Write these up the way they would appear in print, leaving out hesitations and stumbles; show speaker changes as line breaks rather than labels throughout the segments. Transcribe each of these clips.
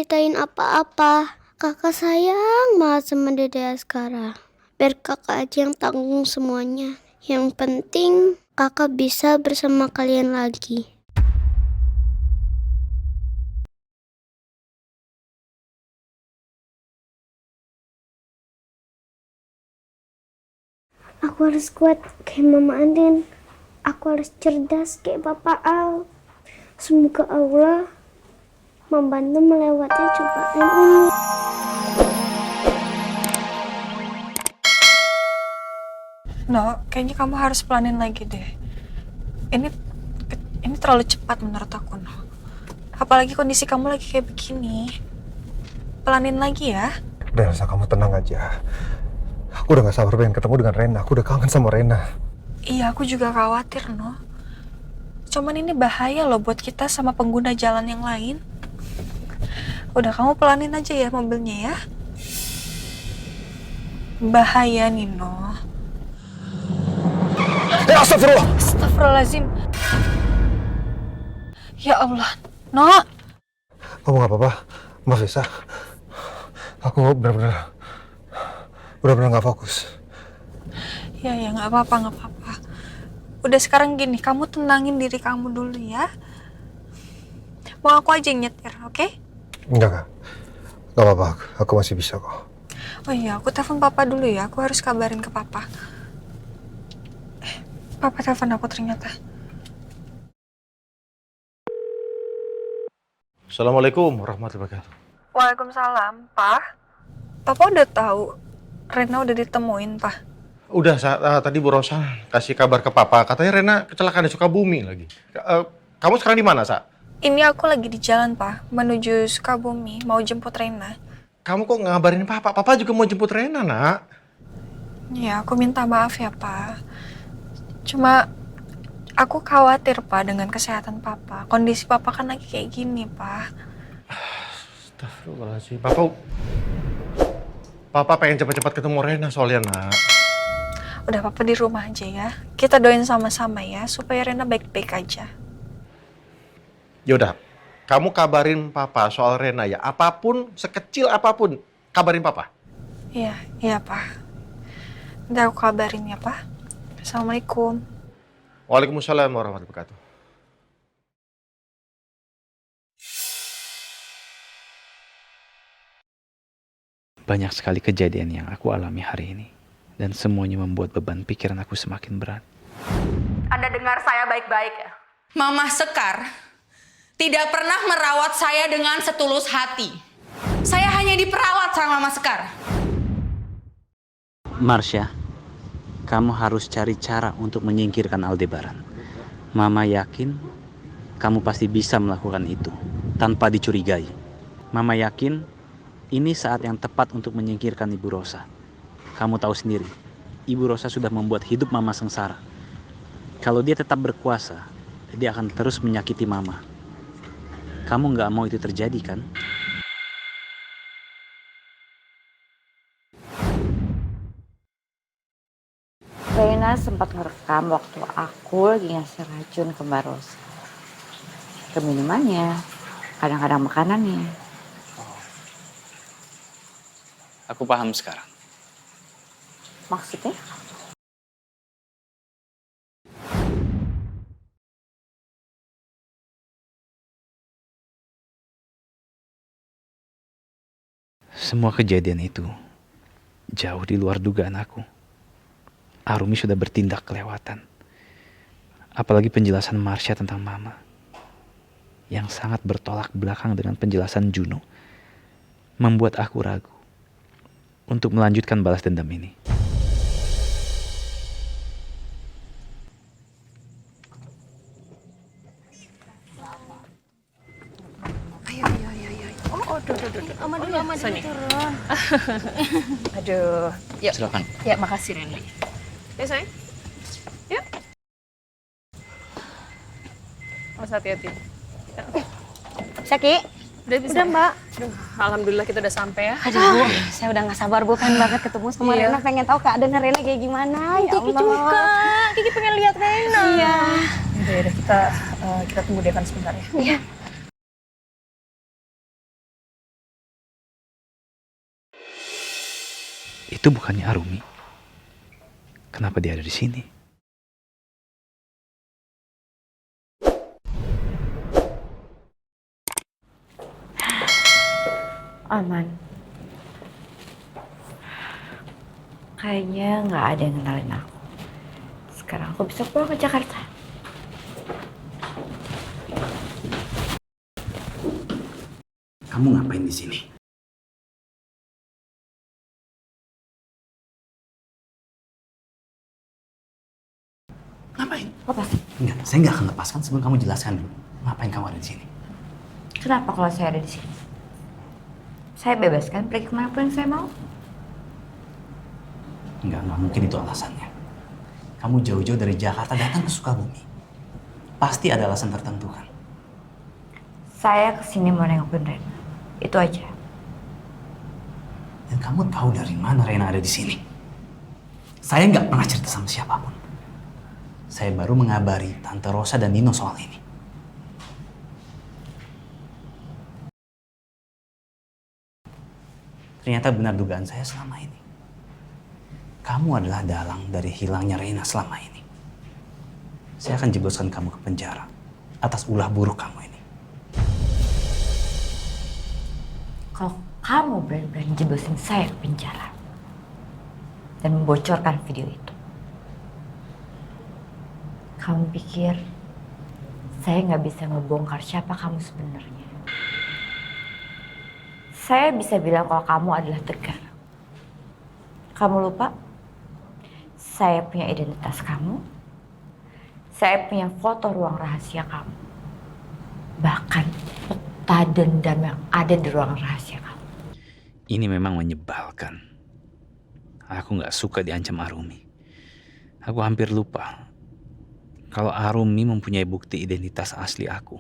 ceritain apa-apa. Kakak sayang banget sama Dede Askara. Biar kakak aja yang tanggung semuanya. Yang penting kakak bisa bersama kalian lagi. Aku harus kuat kayak Mama Andin. Aku harus cerdas kayak Papa Al. Semoga Allah membantu melewati cobaan ini.
No, kayaknya kamu harus pelanin lagi deh. Ini terlalu cepat menurut aku, No. Apalagi kondisi kamu lagi kayak begini. Pelanin lagi ya.
Udah, Elsa, kamu tenang aja. Aku udah gak sabar pengen ketemu dengan Rena. Aku udah kangen sama Rena.
Iya, aku juga khawatir, No. Cuman ini bahaya loh buat kita sama pengguna jalan yang lain. Udah, kamu pelanin aja ya mobilnya ya. Bahaya nih, No.
Astagfirullah!
Astagfirullahaladzim. Ya Allah, No.
Kamu gak apa-apa? Maaf, Lisa. Aku benar-benar gak fokus.
Ya, nggak apa-apa. Udah sekarang gini, kamu tenangin diri kamu dulu ya. Mau aku aja yang nyetir, oke?
Enggak. Gak apa-apa, aku masih bisa kok.
Oh iya, aku telepon papa dulu ya. Aku harus kabarin ke papa. Papa telepon aku ternyata.
Assalamualaikum warahmatullahi wabarakatuh.
Waalaikumsalam, Pak. Papa udah tahu Rena udah ditemuin, Pak.
Udah, tadi Bu Rosa kasih kabar ke Papa. Katanya Rena kecelakaan di Sukabumi lagi. Kamu sekarang di mana, Sa?
Ini aku lagi di jalan, Pak, menuju Sukabumi, mau jemput Rena.
Kamu kok ngabarin Papa? Papa juga mau jemput Rena, Nak.
Ya, aku minta maaf ya, Pak. Cuma aku khawatir, Pak, dengan kesehatan Papa. Kondisi Papa kan lagi kayak gini, Pak.
Astagfirullahaladzim. Papa pengen cepat-cepat ketemu Rena soalnya, Nak.
Udah, Papa di rumah aja ya. Kita doain sama-sama ya, supaya Rena baik-baik aja.
Yaudah, kamu kabarin Papa soal Rena ya. Apapun, sekecil apapun, kabarin Papa.
Iya, Pak. Nanti aku kabarin ya, Pak. Assalamualaikum.
Waalaikumsalam warahmatullahi wabarakatuh.
Banyak sekali kejadian yang aku alami hari ini. Dan semuanya membuat beban pikiran aku semakin berat.
Anda dengar saya baik-baik ya? Mama Sekar tidak pernah merawat saya dengan setulus hati. Saya hanya diperawat sama Mama Sekar.
Marsha, kamu harus cari cara untuk menyingkirkan Aldebaran. Mama yakin kamu pasti bisa melakukan itu tanpa dicurigai. Mama yakin ini saat yang tepat untuk menyingkirkan Ibu Rosa. Kamu tahu sendiri, Ibu Rosa sudah membuat hidup Mama sengsara. Kalau dia tetap berkuasa, dia akan terus menyakiti Mama. Kamu nggak mau itu terjadi, kan?
Reina sempat ngerekam waktu aku lagi ngasih racun ke Mbak Rosa. Ke minumannya, kadang-kadang makanannya.
Aku paham sekarang.
Maksudnya?
Semua kejadian itu jauh di luar dugaan aku. Arumi sudah bertindak kelewatan. Apalagi penjelasan Marsha tentang Mama. Yang sangat bertolak belakang dengan penjelasan Juno. Membuat aku ragu untuk melanjutkan balas dendam ini.
Aduh, turun. Aduh, yuk.
Silakan.
Ya, makasih Reni. Ya sayang, yuk. Mas hati-hati.
Saki,
Udah bisa?
udah Mbak.
Aduh, alhamdulillah kita udah sampai ya.
Aduh, saya udah gak sabar Bu, pengen banget ketemu sama
Iya.
Rena. Pengen tahu keadaan Rena kayak gimana. Ya
Kiki
Allah.
juga. Kiki pengen lihat Rena.
Iya.
Udah, kita tunggu dia kan sebentar ya.
Iya.
Itu bukannya Arumi. Kenapa dia ada di sini?
Aman. Kayaknya nggak ada yang kenalin aku. Sekarang aku bisa pulang ke Jakarta.
Kamu ngapain di sini? Ngapain?
Lepas.
Enggak, saya nggak akan lepaskan sebelum kamu jelaskan dulu. Ngapain kamu ada di sini?
Kenapa kalau saya ada di sini? Saya bebaskan pergi kemanapun yang saya mau.
Enggak mungkin itu alasannya. Kamu jauh-jauh dari Jakarta datang ke Sukabumi. Pasti ada alasan tertentu kan?
Saya kesini mau nengokin Rena. Itu aja.
Dan kamu tahu dari mana Rena ada di sini? Saya nggak pernah cerita sama siapapun. Saya baru mengabari Tante Rosa dan Nino soal ini. Ternyata benar dugaan saya selama ini. Kamu adalah dalang dari hilangnya Rena selama ini. Saya akan jebloskan kamu ke penjara atas ulah buruk kamu ini.
Kalau kamu berani-berani jeblosin saya ke penjara dan membocorkan video itu, kamu pikir saya nggak bisa ngebongkar siapa kamu sebenarnya? Saya bisa bilang kalau kamu adalah Tegar. Kamu lupa? Saya punya identitas kamu. Saya punya foto ruang rahasia kamu. Bahkan peta dendam yang ada di ruang rahasia kamu.
Ini memang menyebalkan. Aku nggak suka diancam Arumi. Aku hampir lupa kalau Arumi mempunyai bukti identitas asli aku.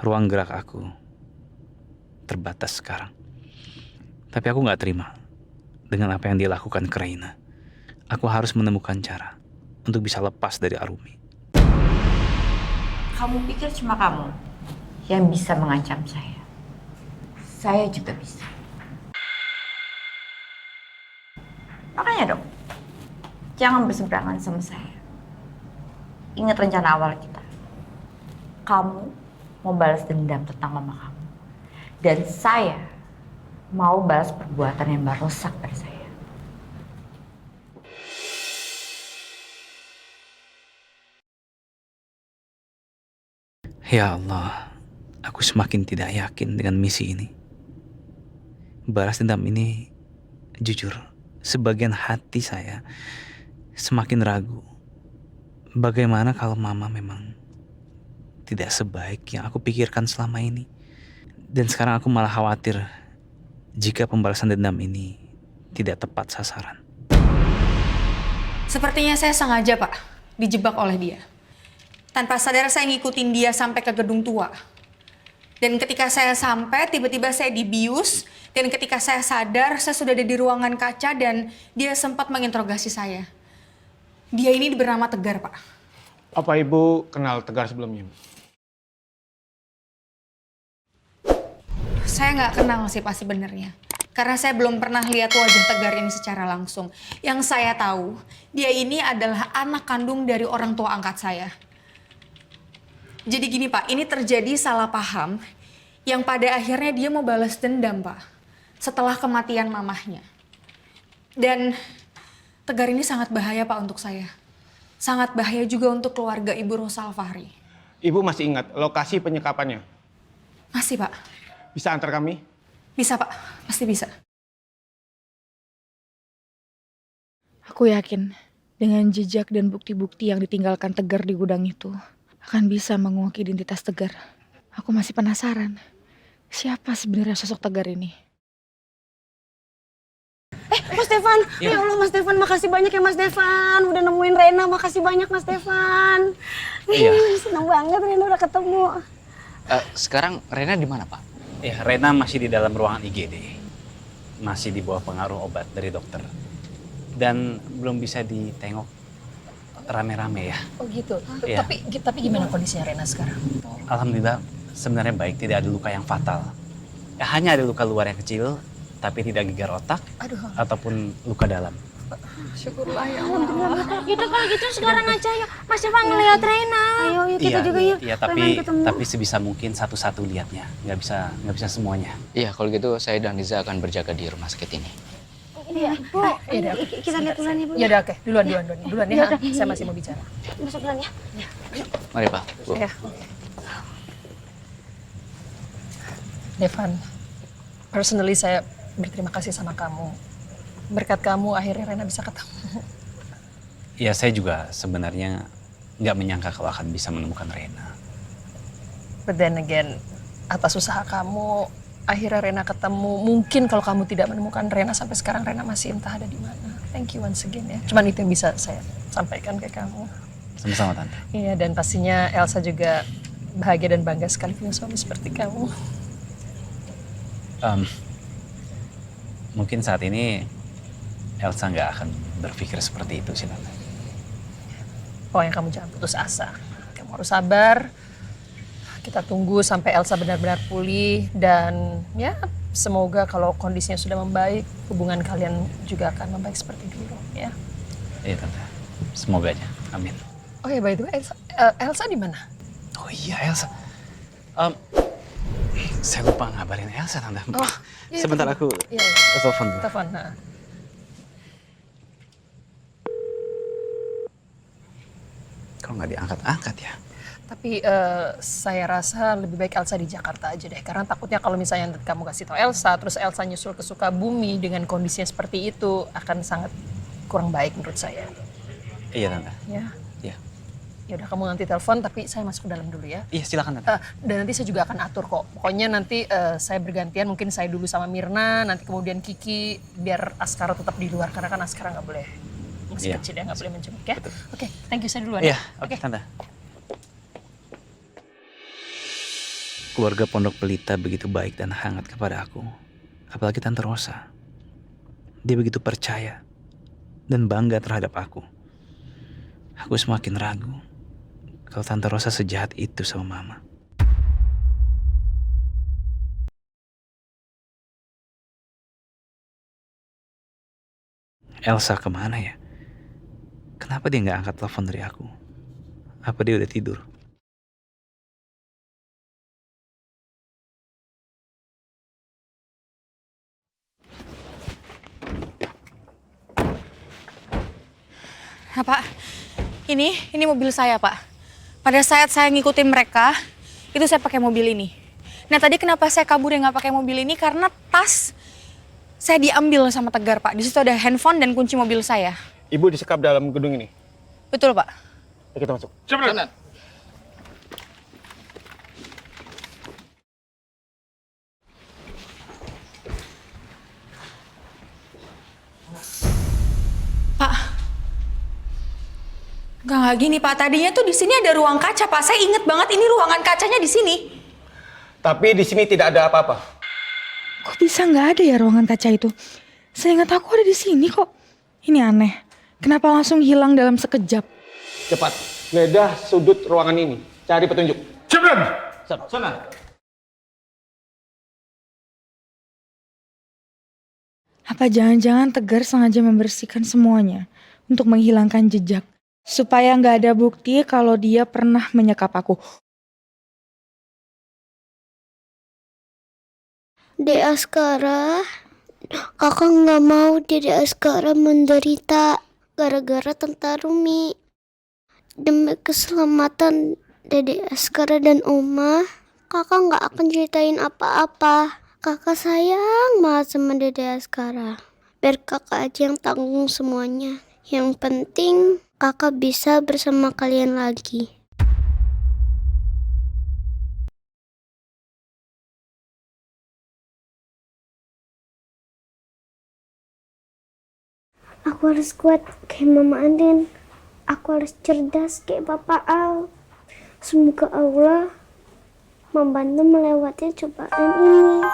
Ruang gerak aku terbatas sekarang. Tapi aku nggak terima dengan apa yang dia lakukan ke Reina. Aku harus menemukan cara untuk bisa lepas dari Arumi.
Kamu pikir cuma kamu yang bisa mengancam saya? Saya juga bisa. Makanya dong, jangan berseberangan sama saya. Ingat rencana awal kita. Kamu mau balas dendam tentang mama kamu. Dan saya mau balas perbuatan yang merusak pada saya.
Ya Allah, aku semakin tidak yakin dengan misi ini. Balas dendam ini, jujur, sebagian hati saya semakin ragu. Bagaimana kalau mama memang tidak sebaik yang aku pikirkan selama ini? Dan sekarang aku malah khawatir jika pembalasan dendam ini tidak tepat sasaran.
Sepertinya saya sengaja, Pak, dijebak oleh dia. Tanpa sadar saya ngikutin dia sampai ke gedung tua. Dan ketika saya sampai, tiba-tiba saya dibius. Dan ketika saya sadar, saya sudah ada di ruangan kaca dan dia sempat menginterogasi saya. Dia ini bernama Tegar, Pak.
Apa Ibu kenal Tegar sebelumnya?
Saya nggak kenal sih Pak sebenarnya. Karena saya belum pernah lihat wajah Tegar ini secara langsung. Yang saya tahu, dia ini adalah anak kandung dari orang tua angkat saya. Jadi gini Pak, ini terjadi salah paham yang pada akhirnya dia mau balas dendam Pak. Setelah kematian mamahnya. Dan Tegar ini sangat bahaya Pak untuk saya. Sangat bahaya juga untuk keluarga Ibu Rosa Alfahri.
Ibu masih ingat lokasi penyekapannya?
Masih Pak.
Bisa antar kami?
Bisa Pak, pasti bisa.
Aku yakin dengan jejak dan bukti-bukti yang ditinggalkan Tegar di gudang itu akan bisa mengungkap identitas Tegar. Aku masih penasaran, siapa sebenarnya sosok Tegar ini?
Mas Devan, ya Allah Mas Devan, makasih banyak ya Mas Devan. Udah nemuin Rena, makasih banyak Mas Devan.
Iya.
Seneng banget Rena udah ketemu.
Sekarang Rena di mana, Pak?
Ya, Rena masih di dalam ruangan IGD. Masih di bawah pengaruh obat dari dokter. Dan belum bisa ditengok rame-rame ya.
Oh gitu.
Iya.
Tapi gimana kondisinya Rena sekarang?
Alhamdulillah sebenarnya baik, tidak ada luka yang fatal. Ya, hanya ada luka luar yang kecil, tapi tidak gegar otak
Aduh.
ataupun luka dalam.
Syukurlah ya Allah.
Yaudah kalau gitu sekarang aja yuk. Mas Devan ngeliat Rena. Ayo yuk kita juga yuk.
Iya, tapi sebisa mungkin satu-satu lihatnya, nggak bisa semuanya.
Iya, kalau gitu saya dan Liza akan berjaga di rumah sakit ini.
Iya, Bu.
Iya,
Kita lihat duluan ya, Bu.
Ya udah, oke. Duluan ya. Saya masih mau bicara.
Masuk duluan ya.
Mari Pak, Bu.
Ya. Devan, personally saya berterima kasih sama kamu. Berkat kamu akhirnya Rena bisa ketemu.
Ya, saya juga sebenarnya nggak menyangka kalau akan bisa menemukan Rena.
But then again, atas usaha kamu, akhirnya Rena ketemu. Mungkin kalau kamu tidak menemukan Rena sampai sekarang, Rena masih entah ada di mana. Thank you once again ya. Cuman itu yang bisa saya sampaikan ke kamu.
Sama-sama, Tante.
Iya, dan pastinya Elsa juga bahagia dan bangga sekali punya suami seperti kamu.
Mungkin saat ini Elsa nggak akan berpikir seperti itu sih, Tante.
Pokoknya kamu jangan putus asa. Kamu harus sabar. Kita tunggu sampai Elsa benar-benar pulih dan ya semoga kalau kondisinya sudah membaik, hubungan kalian juga akan membaik seperti dulu ya.
Iya, Tante. Semoga aja. Amin.
Oh ya, by the way, Elsa di mana?
Oh iya, Elsa. Saya lupa ngabarin Elsa, Tante.
Oh, iya,
sebentar aku telepon dulu.
Telepon. Nah.
Kalau nggak diangkat-angkat ya.
Tapi saya rasa lebih baik Elsa di Jakarta aja deh. Karena takutnya kalau misalnya kamu kasih tau Elsa, terus Elsa nyusul ke Sukabumi dengan kondisinya seperti itu, akan sangat kurang baik menurut saya.
Iya, Tante.
Ya.
Iya.
Ya udah, kamu nanti telepon, tapi saya masuk ke dalam dulu ya.
Iya, silakan, Tante.
Dan nanti saya juga akan atur kok. Pokoknya nanti saya bergantian, mungkin saya dulu sama Mirna, nanti kemudian Kiki, biar Askara tetap di luar. Karena kan Askara nggak boleh, masih kecil ya, nggak boleh menjenguk ya. Oke, thank you, saya duluan.
Iya, oke, Tante. Keluarga Pondok Pelita begitu baik dan hangat kepada aku. Apalagi Tante Rosa. Dia begitu percaya dan bangga terhadap aku. Aku semakin ragu kalau Tante Rosa sejahat itu sama Mama. Elsa kemana ya? Kenapa dia nggak angkat telepon dari aku? Apa dia udah tidur?
Nah, Pak, ini mobil saya, Pak. Pada saat saya ngikutin mereka, itu saya pakai mobil ini. Nah, tadi kenapa saya kabur yang nggak pakai mobil ini? Karena tas saya diambil sama Tegar, Pak. Di situ ada handphone dan kunci mobil saya.
Ibu disekap dalam gedung ini.
Betul, Pak.
Ayo kita masuk.
Cepat.
Nggak gini, Pak. Tadinya tuh di sini ada ruang kaca, Pak. Saya inget banget ini ruangan kacanya di sini.
Tapi di sini tidak ada apa-apa.
Kok bisa nggak ada ya ruangan kaca itu? Saya ingat aku ada di sini kok. Ini aneh. Kenapa langsung hilang dalam sekejap?
Cepat, geledah sudut ruangan ini. Cari petunjuk. Cepat. Sana.
Apa jangan-jangan Tegar sengaja membersihkan semuanya untuk menghilangkan jejak? Supaya nggak ada bukti kalau dia pernah menyekap aku.
Dek Askara, kakak nggak mau Dek Askara menderita gara-gara Tante Rumi. Demi keselamatan Dek Askara dan Oma, kakak nggak akan ceritain apa-apa. Kakak sayang banget sama Dek Askara. Biar kakak aja yang tanggung semuanya. Yang penting kakak bisa bersama kalian lagi. Aku harus kuat kayak Mama Andin. Aku harus cerdas kayak Papa Al. Semoga Allah membantu melewati cobaan ini.